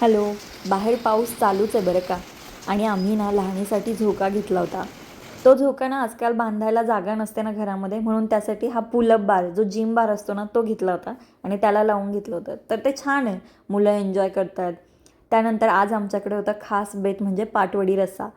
Hello. बाहेर पाऊस चालूच आहे बरं का. आणि आम्ही ना लहानीसाठी झोका घेतला होता. तो झोका ना आजकाल बांधायला जागा नसते ना घरामध्ये, म्हणून त्यासाठी हा पुलअप बार जो जिम बार असतो ना तो घेतला होता आणि त्याला लावून घेतलं होतं. तर ते छान आहे, मुलं एन्जॉय करतात. त्यानंतर आज आमच्याकडे होता खास बेत म्हणजे पाटवडी रस्सा.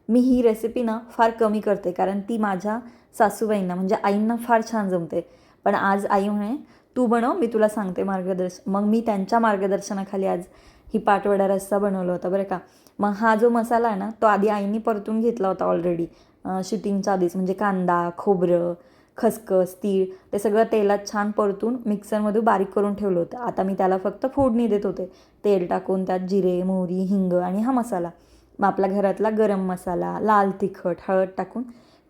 मी ही रेसिपी ना फार कमी करते कारण ती माझ्या सासूबाईंना म्हणजे आईंना फार छान जमते. पण आज आई म्हणे तू बनव, मी तुला सांगते मार्गदर्शन. मग मी त्यांच्या मार्गदर्शनाखाली आज ही पाटवडा रस्सा बनवला होता बरं का. मग हा जो मसाला आहे ना तो आधी आईनी परतून घेतला होता ऑलरेडी शूटिंगच्या आधीच. म्हणजे कांदा, खोबरं, खसखस, तीळ ते सगळं तेलात छान परतून मिक्सरमधून बारीक करून ठेवलं होतं. आता मी त्याला फक्त फोडणी देत होते. तेल टाकून त्यात जिरे, मोहरी, हिंग आणि हा मसाला. मग आपला घरातला गरम मसाला, लाल तिखट, हळद टाकून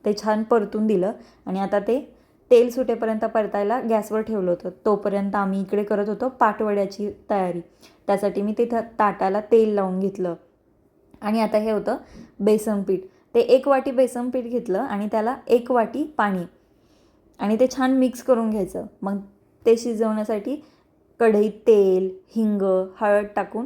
ते छान परतून दिलं. आणि आता ते तेल सुटेपर्यंत परतायला गॅसवर ठेवलं होतं. तोपर्यंत आम्ही इकडे करत होतो पाटवड्याची तयारी. त्यासाठी मी तिथं ताटाला तेल लावून घेतलं. आणि आता हे होतं बेसन पीठ. ते 1 वाटी बेसन पीठ घेतलं आणि त्याला 1 वाटी पाणी आणि ते छान मिक्स करून घ्यायचं. मग ते शिजवण्यासाठी कढईत तेल, हिंग, हळद टाकून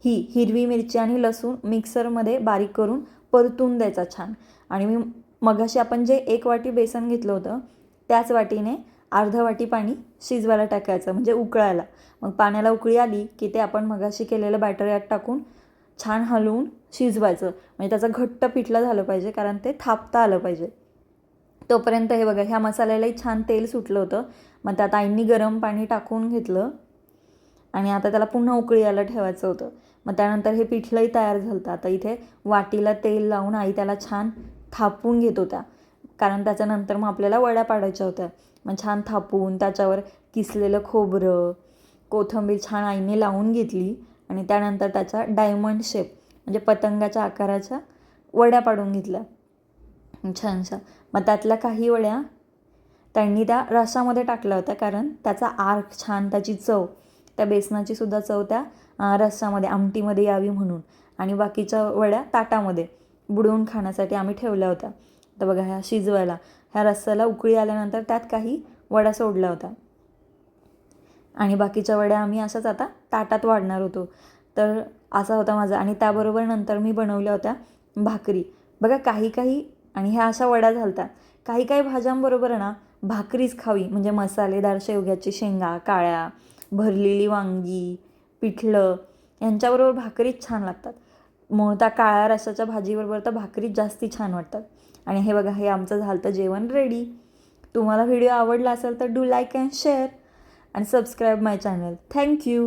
ही हिरवी मिरची आणि लसूण मिक्सरमध्ये बारीक करून परतून द्यायचा छान. आणि मी मगाशी आपण जे 1 वाटी बेसन घेतलं होतं त्याच वाटीने अर्धा वाटी पाणी शिजवायला टाकायचं म्हणजे उकळायला. मग पाण्याला उकळी आली की ते आपण मगाशी केलेलं बॅटर यात टाकून छान हलवून शिजवायचं. म्हणजे त्याचं घट्ट पिठलं झालं पाहिजे कारण ते थापता आलं पाहिजे. तोपर्यंत हे बघा ह्या मसाल्यालाही छान तेल सुटलं होतं. मग त्यात आईंनी गरम पाणी टाकून घेतलं आणि आता त्याला पुन्हा उकळी यायला ठेवायचं होतं. मग त्यानंतर हे पिठलंही तयार झालं होतं. आता इथे वाटीला तेल लावून आई त्याला छान थापून घेत होत्या कारण त्याच्यानंतर मग आपल्याला वड्या पाडायच्या होत्या. मग छान थापून त्याच्यावर किसलेलं खोबरं, कोथिंबीर छान आईने लावून घेतली आणि त्यानंतर त्याचा डायमंड शेप म्हणजे पतंगाच्या आकाराच्या वड्या पाडून घेतल्या छानशा. मग त्यातल्या काही वड्या त्यांनी त्या रसामध्ये टाकल्या होत्या कारण त्याचा आर्क छान, त्याची चव, त्या बेसनाची सुद्धा चव त्या रस्सामध्ये आमटीमध्ये यावी म्हणून. आणि बाकीच्या वड्या ताटामध्ये बुडवून खाण्यासाठी आम्ही ठेवल्या होत्या. तर बघा ह्या शिजवायला ह्या रस्स्याला उकळी आल्यानंतर त्यात काही वड्या सोडल्या होत्या आणि बाकीच्या वड्या आम्ही अशाच आता ताटात वाढणार होतो. तर असा होता माझा. आणि त्याबरोबर नंतर मी बनवल्या होत्या भाकरी. बघा काही काही आणि ह्या अशा वड्या झालत्या. काही काही भाज्यांबरोबर ना भाकरीच खावी म्हणजे मसालेदार शेवग्याची शेंगा, काळ्या, भरलेली वांगी, पिठलं यांच्याबरोबर भाकरीच छान लागतात. मुळतः काळ्या रसाच्या भाजीबरोबर तर भाकरीच जास्ती छान वाटतात. आणि हे बघा हे आमचं झालं होतं जेवण रेडी. तुम्हाला व्हिडिओ आवडला असेल तर do like and share and subscribe my channel. Thank you.